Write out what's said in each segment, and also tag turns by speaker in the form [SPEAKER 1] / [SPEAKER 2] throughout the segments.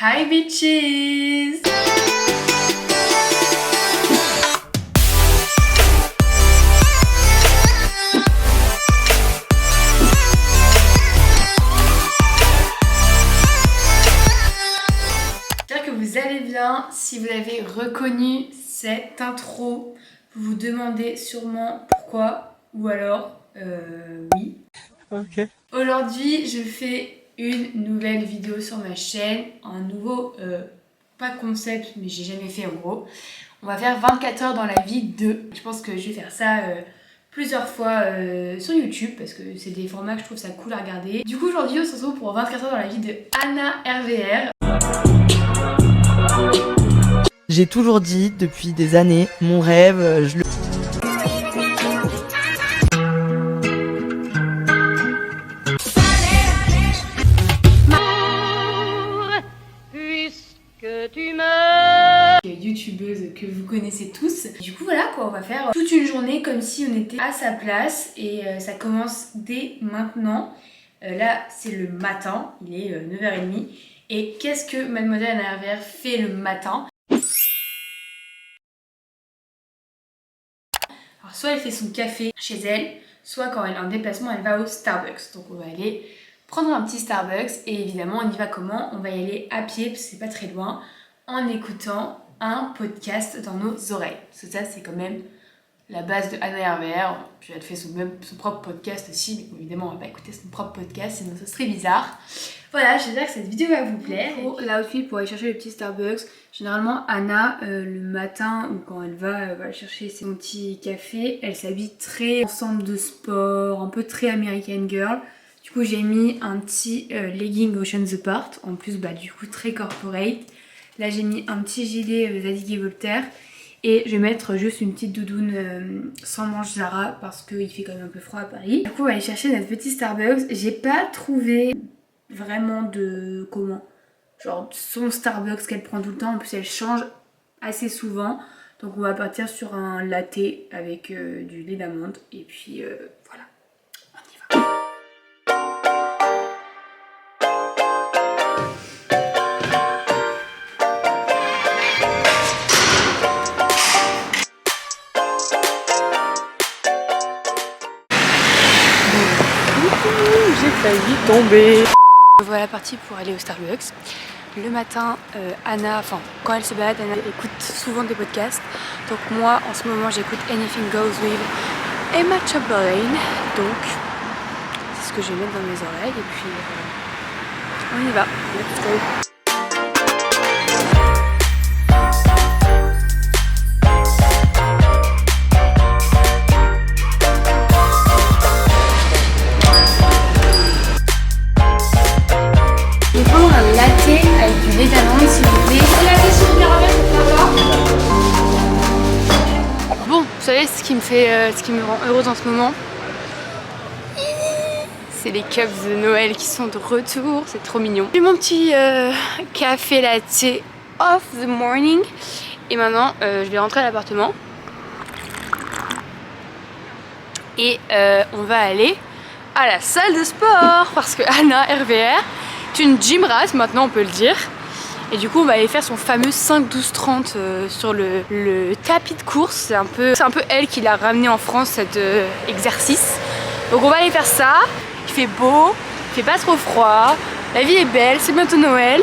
[SPEAKER 1] Hi bitches! J'espère que vous allez bien. Si vous avez reconnu cette intro, vous vous demandez sûrement pourquoi ou alors oui.
[SPEAKER 2] Ok.
[SPEAKER 1] Aujourd'hui, je fais une nouvelle vidéo sur ma chaîne, un nouveau, pas concept, mais j'ai jamais fait en gros. On va faire 24 heures dans la vie de. Je pense que je vais faire ça plusieurs fois sur YouTube parce que c'est des formats que je trouve ça cool à regarder. Du coup, aujourd'hui, on se retrouve pour 24 heures dans la vie de Anna RVR.
[SPEAKER 2] J'ai toujours dit depuis des années, mon rêve, je le...
[SPEAKER 1] Youtubeuse que vous connaissez tous. Du coup voilà quoi, on va faire toute une journée comme si on était à sa place et ça commence dès maintenant. Là c'est le matin, il est 9h30 et qu'est-ce que mademoiselle Anna RVR fait le matin? Alors soit elle fait son café chez elle, soit quand elle est en déplacement elle va au Starbucks. Donc on va aller prendre un petit Starbucks et évidemment on y va comment? On va y aller à pied parce que c'est pas très loin en écoutant un podcast dans nos oreilles. Parce que ça, c'est quand même la base de Anna RVR. Puis elle fait son propre podcast aussi, mais bon, évidemment, on va pas écouter son propre podcast, sinon ça serait bizarre. Voilà, j'espère que cette vidéo va vous plaire. Pour l'outfit pour aller chercher le petit Starbucks, généralement, Anna, le matin ou quand elle va chercher son petit café, elle s'habille très ensemble de sport, un peu très American Girl. Du coup, j'ai mis un petit legging Ocean's Apart, en plus, du coup, très corporate. Là j'ai mis un petit gilet Zadig & Voltaire et je vais mettre juste une petite doudoune sans manche Zara parce qu'il fait quand même un peu froid à Paris. Du coup on va aller chercher notre petit Starbucks. J'ai pas trouvé vraiment de genre son Starbucks qu'elle prend tout le temps. En plus elle change assez souvent. Donc on va partir sur un latte avec du lait d'amande et puis voilà. On y va.
[SPEAKER 2] J'ai failli tomber.
[SPEAKER 1] Voilà parti pour aller au Starbucks. Le matin, Anna, quand elle se balade, Anna écoute souvent des podcasts. Donc moi, en ce moment, j'écoute Anything Goes with Emma Chamberlain. Donc, c'est ce que je vais mettre dans mes oreilles. Et puis, on y va. Let's go. Un latte avec du lait d'amande s'il vous plaît. Bon, vous savez ce qui me rend heureuse en ce moment, c'est les cups de Noël qui sont de retour, c'est trop mignon. J'ai mon petit café latte of the morning et maintenant je vais rentrer à l'appartement et on va aller à la salle de sport parce que Anna RVR est une gym rat maintenant on peut le dire. Et du coup on va aller faire son fameux 5-12-30 sur le tapis de course. C'est un peu elle qui l'a ramené en France cet exercice. Donc on va aller faire ça. Il fait beau, il fait pas trop froid. La vie est belle, c'est bientôt Noël.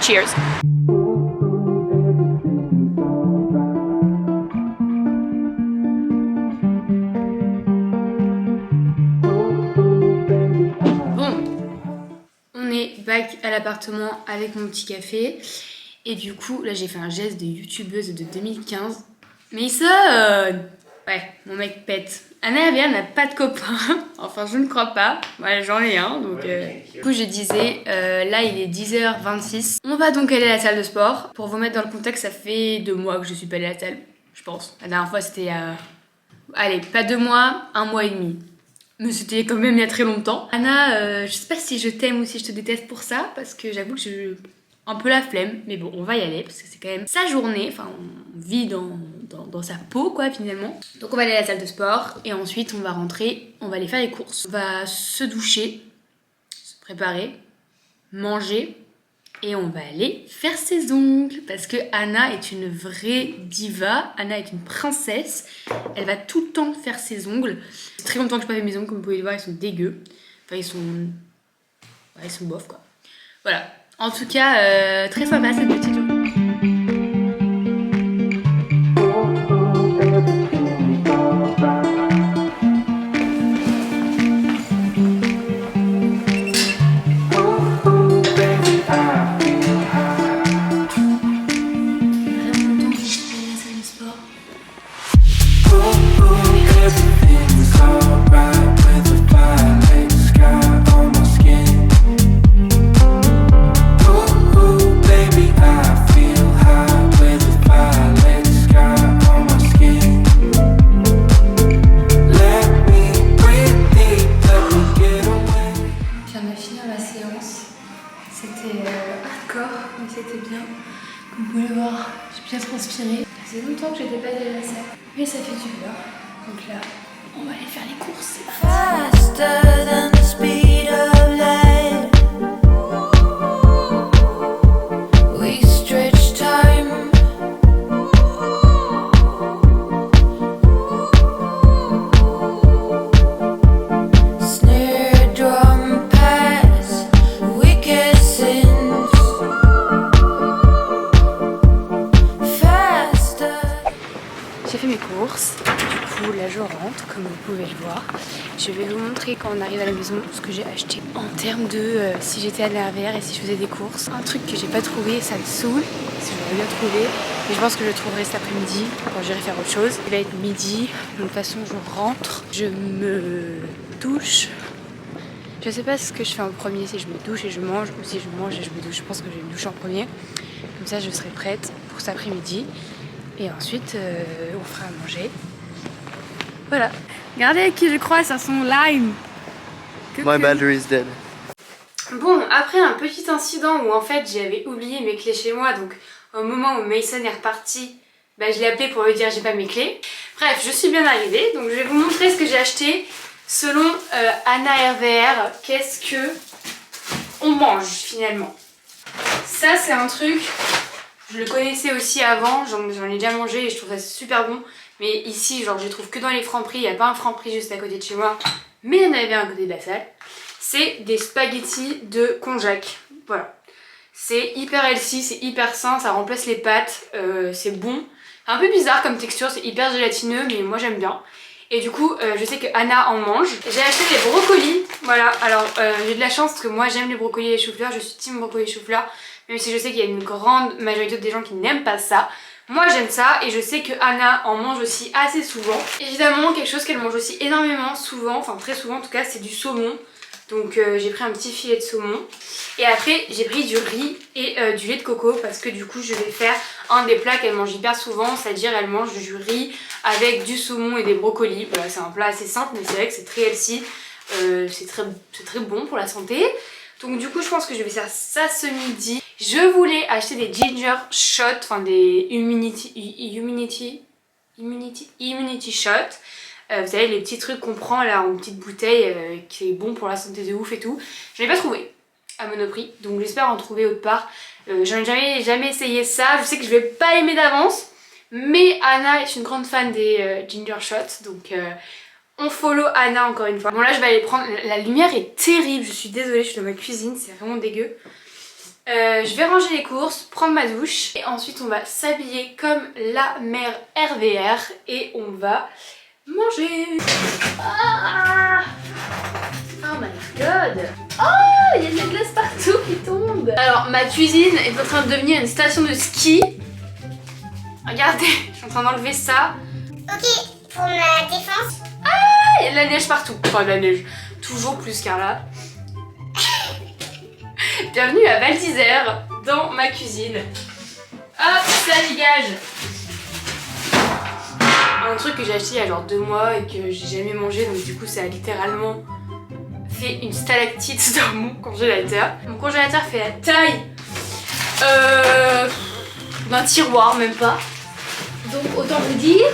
[SPEAKER 1] Cheers. Back à l'appartement avec mon petit café et du coup là j'ai fait un geste de youtubeuse de 2015. Mason, ouais, mon mec pète. Anna RVR n'a pas de copain, enfin je ne crois pas, ouais, j'en ai un donc du coup je disais là il est 10h26. On va donc aller à la salle de sport. Pour vous mettre dans le contexte, ça fait 2 mois que je suis pas allée à la salle, je pense. La dernière fois c'était allez, pas 2 mois, 1 mois et demi. Mais c'était quand même il y a très longtemps. Anna, je sais pas si je t'aime ou si je te déteste pour ça, parce que j'avoue que j'ai un peu la flemme. Mais bon, on va y aller, parce que c'est quand même sa journée. Enfin, on vit dans sa peau, quoi, finalement. Donc on va aller à la salle de sport, et ensuite on va rentrer, on va aller faire les courses. On va se doucher, se préparer, manger, et on va aller faire ses ongles parce que Anna est une vraie diva. Anna est une princesse. Elle va tout le temps faire ses ongles. C'est très longtemps que je n'ai pas fait mes ongles, comme vous pouvez le voir, ils sont dégueux. Enfin, ils sont bof quoi. Voilà. En tout cas, très sympa cette petite journée. Comme vous pouvez le voir, j'ai bien transpiré. Ça faisait longtemps que j'étais pas allée à la salle, mais ça fait du bien. Donc là, on va aller faire les courses. C'est faster than the speed of light. We stretch time. Snare drum pass, wicked sins. J'ai fait mes courses, du coup là je rentre comme vous pouvez le voir. Je vais vous montrer quand on arrive à la maison ce que j'ai acheté. En termes de si j'étais à l'RVR et si je faisais des courses, un truc que j'ai pas trouvé, ça me saoule, si j'aurais bien trouvé. Mais je pense que je le trouverai cet après-midi quand j'irai faire autre chose. Il va être midi, donc de toute façon je rentre, je me douche. Je sais pas ce que je fais en premier, si je me douche et je mange ou si je mange et je me douche. Je pense que je vais me doucher en premier, comme ça je serai prête pour cet après-midi. Et ensuite, on fera à manger. Voilà. Regardez avec qui je croise, ça son lime.
[SPEAKER 2] My battery is dead.
[SPEAKER 1] Bon, après un petit incident où en fait j'avais oublié mes clés chez moi, donc au moment où Mason est reparti, bah, je l'ai appelé pour lui dire j'ai pas mes clés. Bref, je suis bien arrivée, donc je vais vous montrer ce que j'ai acheté selon Anna RVR. Qu'est-ce que on mange finalement? Ça c'est un truc... Je le connaissais aussi avant, j'en ai déjà mangé et je trouve ça super bon. Mais ici, genre je les trouve que dans les Franprix, il n'y a pas un Franprix juste à côté de chez moi. Mais il y en avait un à côté de la salle. C'est des spaghettis de konjac. Voilà. C'est hyper healthy, c'est hyper sain, ça remplace les pâtes, c'est bon. Un peu bizarre comme texture, c'est hyper gélatineux, mais moi j'aime bien. Et du coup, je sais que Anna en mange. J'ai acheté des brocolis, voilà. Alors j'ai de la chance parce que moi j'aime les brocolis et les choux-fleurs, je suis team brocoli et choux-fleurs. Même si je sais qu'il y a une grande majorité des gens qui n'aiment pas ça. Moi j'aime ça et je sais que Anna en mange aussi assez souvent. Évidemment quelque chose qu'elle mange aussi énormément souvent, enfin très souvent en tout cas, c'est du saumon. Donc j'ai pris un petit filet de saumon. Et après j'ai pris du riz et du lait de coco parce que du coup je vais faire un des plats qu'elle mange hyper souvent. C'est-à-dire elle mange du riz avec du saumon et des brocolis. Voilà, c'est un plat assez simple mais c'est vrai que c'est très healthy. C'est très bon pour la santé. Donc du coup je pense que je vais faire ça ce midi. Je voulais acheter des ginger shots, enfin des immunity shots. Vous savez les petits trucs qu'on prend là en petite bouteille qui est bon pour la santé de ouf et tout. Je n'ai pas trouvé à Monoprix, donc j'espère en trouver autre part. J'en ai jamais essayé ça, je sais que je vais pas aimer d'avance. Mais Anna est une grande fan des ginger shots, donc... on follow Anna encore une fois. Bon là je vais aller prendre... La lumière est terrible, je suis désolée, je suis dans ma cuisine, c'est vraiment dégueu. Je vais ranger les courses, prendre ma douche. Et ensuite on va s'habiller comme la mère RVR. Et on va manger. Ah oh my god. Oh, il y a de la glace partout qui tombe. Alors ma cuisine est en train de devenir une station de ski. Regardez, je suis en train d'enlever ça.
[SPEAKER 3] Ok, pour ma défense.
[SPEAKER 1] Ah, il y a de la neige partout. Enfin de la neige, toujours plus Carla. Bienvenue à Val d'Isère, dans ma cuisine. Hop, ça dégage. Un truc que j'ai acheté il y a genre 2 mois et que j'ai jamais mangé, donc du coup ça a littéralement fait une stalactite dans mon congélateur. Mon congélateur fait la taille d'un tiroir, même pas. Donc autant vous dire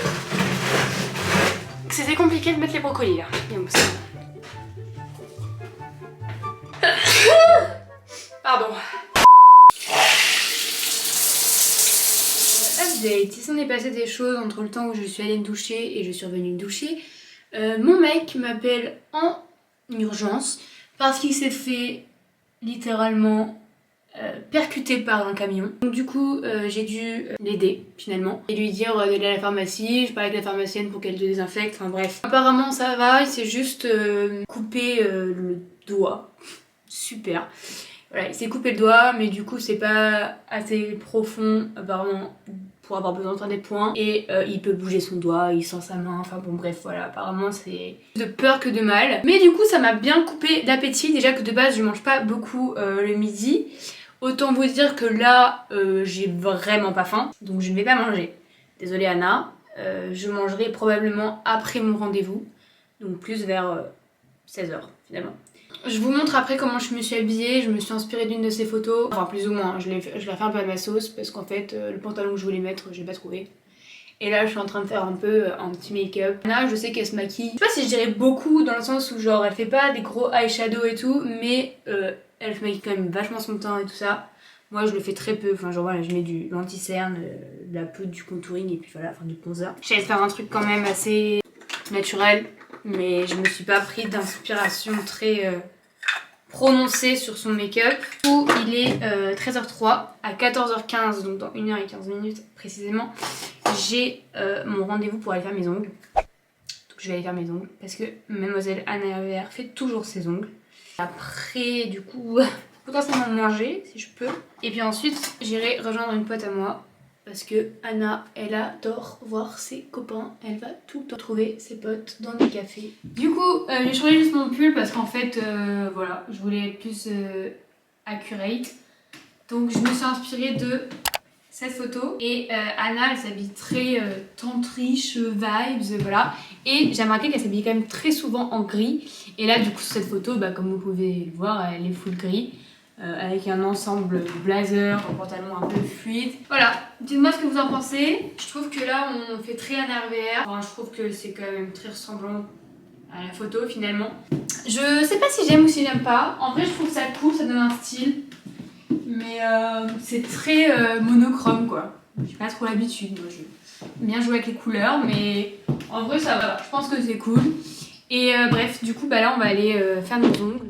[SPEAKER 1] que c'était compliqué de mettre les brocolis là. Pardon. update. Il s'en est passé des choses entre le temps où je suis allée me doucher et je suis revenue me doucher. Mon mec m'appelle en urgence parce qu'il s'est fait littéralement percuté par un camion. Donc du coup j'ai dû l'aider finalement et lui dire d'aller à la pharmacie. Je parlais avec la pharmacienne pour qu'elle le désinfecte, enfin bref. Apparemment ça va, il s'est juste coupé le doigt. Super. Voilà, il s'est coupé le doigt mais du coup c'est pas assez profond apparemment pour avoir besoin de faire des points et il peut bouger son doigt, il sent sa main, enfin bon bref voilà, apparemment c'est de peur que de mal. Mais du coup ça m'a bien coupé l'appétit, déjà que de base je mange pas beaucoup le midi. Autant vous dire que là j'ai vraiment pas faim, donc je ne vais pas manger. Désolée Anna, je mangerai probablement après mon rendez-vous, donc plus vers 16h finalement. Je vous montre après comment je me suis habillée, je me suis inspirée d'une de ces photos, enfin plus ou moins, je l'ai fait un peu à ma sauce parce qu'en fait le pantalon que je voulais mettre j'ai pas trouvé. Et là je suis en train de faire un peu un petit make-up. Là je sais qu'elle se maquille, je sais pas si je dirais beaucoup dans le sens où genre elle fait pas des gros eyeshadow et tout, mais elle se maquille quand même vachement son teint et tout ça. Moi je le fais très peu, enfin genre voilà, je mets de l'anti-cerne, de la poudre, du contouring et puis voilà, enfin du bronzer. J'essaie de faire un truc quand même assez naturel, mais je me suis pas pris d'inspiration très prononcée sur son make-up. Où il est 13h03, à 14h15, donc dans 1h15 précisément, j'ai mon rendez-vous pour aller faire mes ongles. Donc je vais aller faire mes ongles parce que mademoiselle Anna RVR fait toujours ses ongles. Après du coup potentiellement manger si je peux. Et puis ensuite j'irai rejoindre une pote à moi parce que Anna elle adore voir ses copains. Elle va tout le temps trouver ses potes dans des cafés. Du coup j'ai changé juste mon pull parce qu'en fait voilà, je voulais être plus accurate. Donc je me suis inspirée de cette photo et Anna elle s'habille très tantriche vibes, voilà, et j'ai remarqué qu'elle s'habille quand même très souvent en gris et là du coup sur cette photo bah, comme vous pouvez le voir elle est full gris avec un ensemble blazer, un pantalon un peu fluide. Voilà, dites-moi ce que vous en pensez. Je trouve que là on fait très Anna RVR, enfin, je trouve que c'est quand même très ressemblant à la photo finalement. Je sais pas si j'aime ou si j'aime pas, en vrai je trouve ça cool, ça donne un style. Mais c'est très monochrome quoi. J'ai pas trop l'habitude. Moi j'aime bien jouer avec les couleurs, mais en vrai ça va. Je pense que c'est cool. Et bref, du coup bah là on va aller faire nos ongles.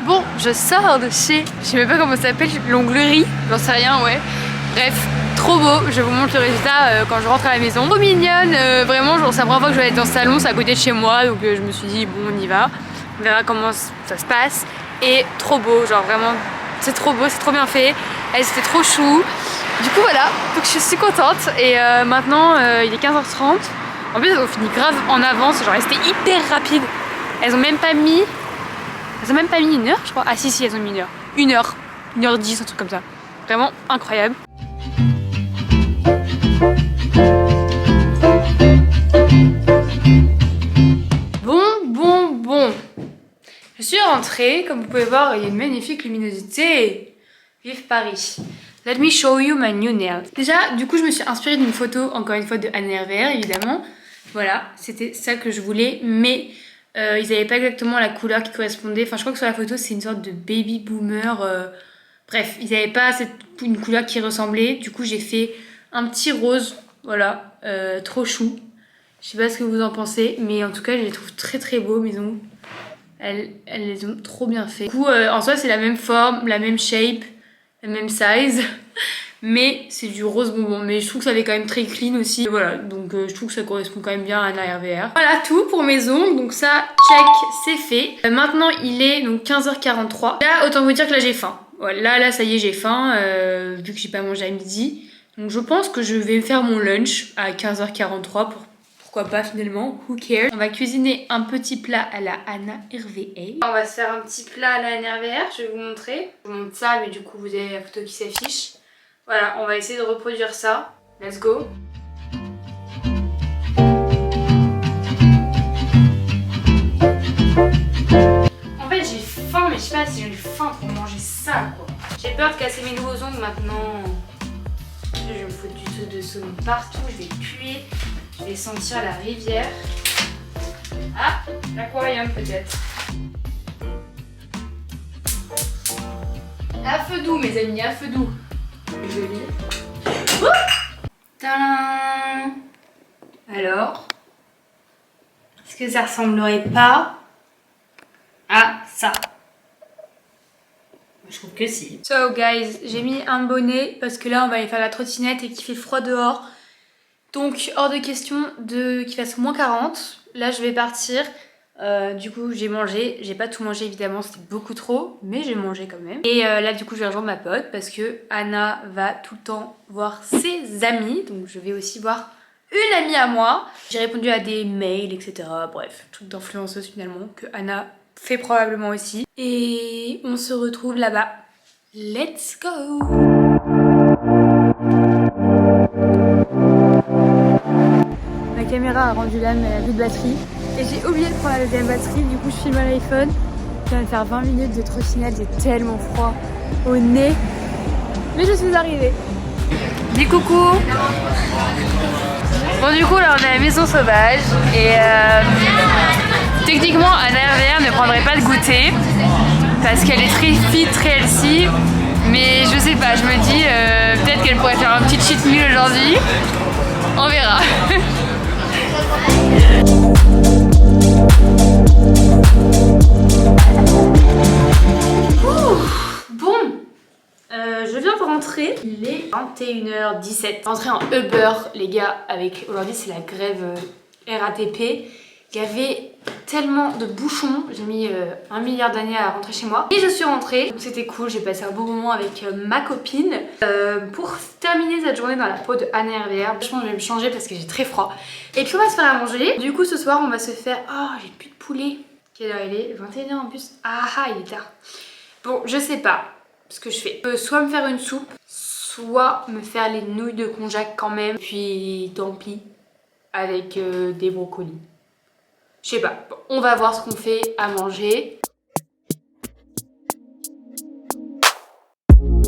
[SPEAKER 1] Bon, je sors de chez, je sais même pas comment ça s'appelle, l'onglerie, j'en sais rien, ouais. Bref, trop beau, je vous montre le résultat quand je rentre à la maison. Trop mignonne, vraiment, genre, c'est la première fois que je vais aller dans ce salon, c'est à côté de chez moi, donc je me suis dit bon on y va. On verra comment ça se passe. Et trop beau, genre vraiment c'est trop beau, c'est trop bien fait. Elles étaient trop chou. Du coup voilà, donc je suis contente. Et maintenant il est 15h30. En plus elles ont fini grave en avance, genre c'était hyper rapide. Elles ont même pas mis une heure je crois. Ah si elles ont mis une heure. 1h10, un truc comme ça. Vraiment incroyable. Bon. Je suis rentrée, comme vous pouvez voir, il y a une magnifique luminosité. Vive Paris. Let me show you my new nails. Déjà, du coup, je me suis inspirée d'une photo, encore une fois, de Anna RVR, évidemment. Voilà, c'était ça que je voulais, mais ils n'avaient pas exactement la couleur qui correspondait. Enfin, je crois que sur la photo, c'est une sorte de baby boomer. Bref, ils n'avaient pas une couleur qui ressemblait. Du coup, j'ai fait un petit rose, voilà, trop chou. Je sais pas ce que vous en pensez, mais en tout cas, je les trouve très très beaux, mes ongles. Elles les ont trop bien fait. Du coup, en soi, c'est la même forme, la même shape, la même size. Mais c'est du rose bonbon. Mais je trouve que ça fait quand même très clean aussi. Et voilà, donc je trouve que ça correspond quand même bien à Anna RVR. Voilà tout pour mes ongles. Donc ça, check, c'est fait. Maintenant, il est donc 15h43. Là, autant vous dire que là, j'ai faim. Voilà, là, ça y est, j'ai faim. Vu que j'ai pas mangé à midi. Donc je pense que je vais faire mon lunch à 15h43 pourquoi pas finalement, who cares. On va cuisiner un petit plat à la Anna RVR. On va se faire un petit plat à la Anna RVR, je vais vous montrer. Je vous montre ça, mais du coup vous avez la photo qui s'affiche. Voilà, on va essayer de reproduire ça. Let's go. En fait j'ai faim, mais je sais pas si j'ai faim pour manger ça quoi. J'ai peur de casser mes nouveaux ongles maintenant. Je vais me foutre du tout de saumon partout, je vais puer. Je vais sentir la rivière. Ah, l'aquarium peut-être. La feu doux mes amis, à feu doux. Joli. Tadam. Alors, est-ce que ça ressemblerait pas à ça? Je trouve que si. So guys, j'ai mis un bonnet parce que là on va aller faire la trottinette et qu'il fait froid dehors. Donc hors de question qu'il fasse moins 40. Là je vais partir. Du coup j'ai mangé. J'ai pas tout mangé évidemment, c'était beaucoup trop. Mais j'ai mangé quand même. Et là du coup je vais rejoindre ma pote parce que Anna va tout le temps voir ses amis. Donc je vais aussi voir une amie à moi. J'ai répondu à des mails, etc. Bref, truc d'influenceuse finalement que Anna fait probablement aussi. Et on se retrouve là-bas. Let's go! Ma caméra a rendu l'âme, elle a plus de batterie. Et j'ai oublié de prendre la deuxième batterie, du coup je filme à l'iPhone. Je viens de faire 20 minutes de trottinette, j'ai tellement froid au nez. Mais je suis arrivée. Dis coucou! Bon du coup là on est à la maison sauvage et techniquement Anna RVR ne prendrait pas de goûter parce qu'elle est très fit, très healthy, mais je sais pas, je me dis peut-être qu'elle pourrait faire un petit cheat meal aujourd'hui, on verra. Bon, je viens de rentrer, il est 21h17. Rentrée en Uber les gars, avec aujourd'hui c'est la grève RATP. Il y avait tellement de bouchons, j'ai mis 1 milliard d'années à rentrer chez moi. Et je suis rentrée, c'était cool, j'ai passé un beau moment avec ma copine. Pour terminer cette journée dans la peau de Anna RVR, franchement je vais me changer parce que j'ai très froid. Et puis on va se faire à manger. Du coup ce soir on va se faire... Oh j'ai plus de poulet. Quelle heure il est? 21h en plus. Ah il est tard. Bon je sais pas ce que je fais. Soit me faire une soupe, soit me faire les nouilles de konjac quand même. Puis tant pis avec des brocolis. Je sais pas, bon, on va voir ce qu'on fait à manger.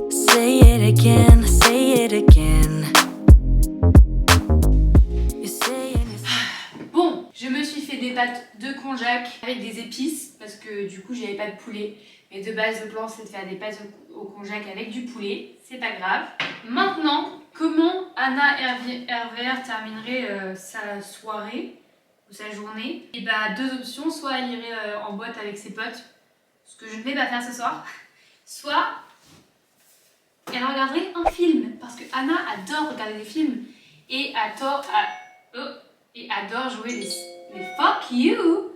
[SPEAKER 1] Say it again, say it again. Bon, je me suis fait des pâtes de konjac avec des épices parce que du coup j'avais pas de poulet. Mais de base le plan c'est de faire des pâtes au konjac avec du poulet, c'est pas grave. Maintenant, comment Anna RVR terminerait sa soirée ou sa journée? Et bah deux options, soit elle irait en boîte avec ses potes, ce que je ne vais pas faire ce soir, soit elle regarderait un film, parce que Anna adore regarder des films et adore jouer les fuck you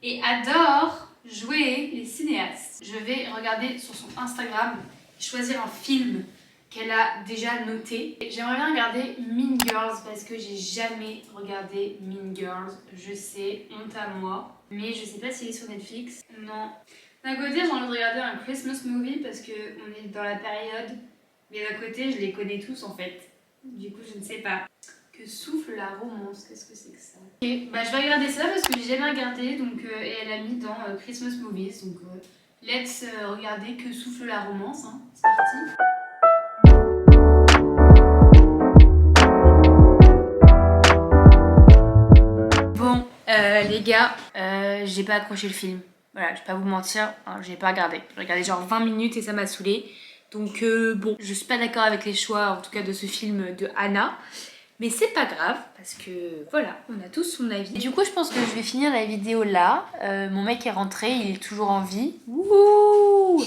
[SPEAKER 1] et adore jouer les cinéastes. Je vais regarder sur son Instagram, choisir un film qu'elle a déjà noté. J'aimerais bien regarder Mean Girls parce que j'ai jamais regardé Mean Girls. Je sais, honte à moi. Mais je sais pas s'il est sur Netflix. Non. D'un côté, j'ai envie de regarder un Christmas movie parce qu'on est dans la période. Mais d'un côté, je les connais tous en fait. Du coup, je ne sais pas. Que souffle la romance, qu'est-ce que c'est que ça? Ok, bah je vais regarder ça parce que j'ai jamais regardé. Donc, et elle a mis dans Christmas Movies. Donc, let's regarder Que souffle la romance. Hein. C'est parti. Les gars, j'ai pas accroché le film. Voilà, je vais pas vous mentir, hein, j'ai pas regardé. J'ai regardé genre 20 minutes et ça m'a saoulée. Donc bon, je suis pas d'accord avec les choix, en tout cas de ce film de Anna. Mais c'est pas grave, parce que voilà, on a tous son avis. Et du coup, je pense que je vais finir la vidéo là. Mon mec est rentré, il est toujours en vie. Wouhou!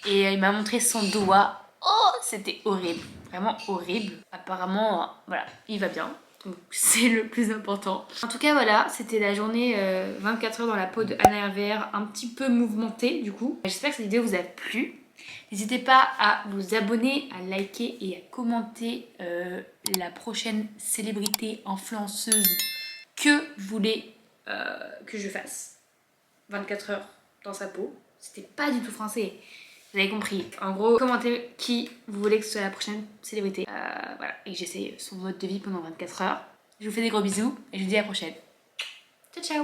[SPEAKER 1] Et il m'a montré son doigt. Oh, c'était horrible, vraiment horrible. Apparemment, voilà, il va bien. Donc c'est le plus important. En tout cas voilà, c'était la journée 24 heures dans la peau de Anna RVR, un petit peu mouvementée du coup. J'espère que cette vidéo vous a plu. N'hésitez pas à vous abonner, à liker et à commenter la prochaine célébrité influenceuse que vous voulez que je fasse. 24 heures dans sa peau. C'était pas du tout français. Vous avez compris. En gros, commentez qui vous voulez que ce soit la prochaine célébrité. Voilà. Et j'essaie son mode de vie pendant 24 heures. Je vous fais des gros bisous et je vous dis à la prochaine. Ciao ciao!